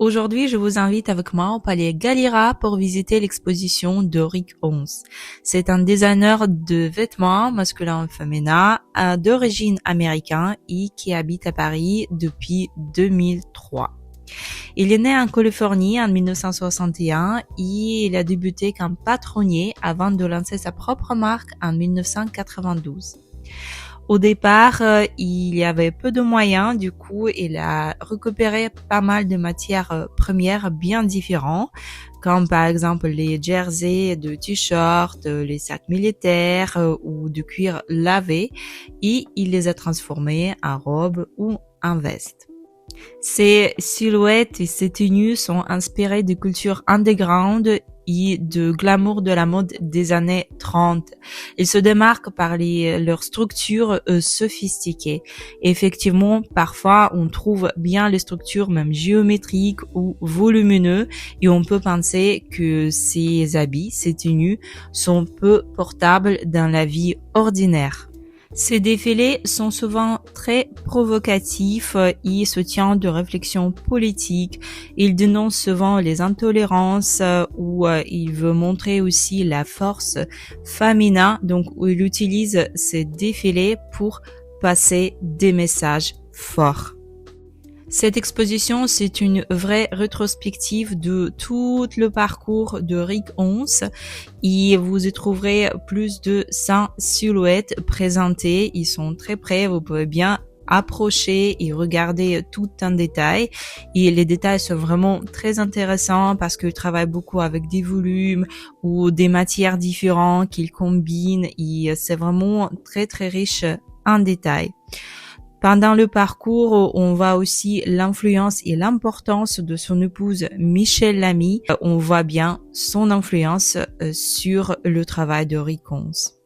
Aujourd'hui, je vous invite avec moi au Palais Galliera pour visiter l'exposition de Rick Owens. C'est un designer de vêtements masculins et féminins d'origine américaine et qui habite à Paris depuis 2003. Il est né en Californie en 1961 et il a débuté comme patronnier avant de lancer sa propre marque en 1992. Au départ, il y avait peu de moyens, du coup, il a récupéré pas mal de matières premières bien différentes, comme par exemple les jerseys de t-shirts, les sacs militaires ou de cuir lavé, et il les a transformés en robes ou en vestes. Ces silhouettes et ces tenues sont inspirées de culture underground et de glamour de la mode des années 30. Ils se démarquent par leur structure sophistiquée. Effectivement, parfois, on trouve bien les structures même géométriques ou volumineuses et on peut penser que ces habits, ces tenues sont peu portables dans la vie ordinaire. Ces défilés sont souvent très provocatifs et se tiennent de réflexions politiques. Ils dénoncent souvent les intolérances ou il veut montrer aussi la force féminine. Donc, il utilise ces défilés pour passer des messages forts. Cette exposition, c'est une vraie rétrospective de tout le parcours de Rick Owens et vous y trouverez plus de 100 silhouettes présentées. Ils sont très près, vous pouvez bien approcher et regarder tout en détail. Et les détails sont vraiment très intéressants parce qu'il travaille beaucoup avec des volumes ou des matières différentes qu'il combine et c'est vraiment très très riche en détails. Pendant le parcours, on voit aussi l'influence et l'importance de son épouse Michelle Lamy. On voit bien son influence sur le travail de Rick Owens.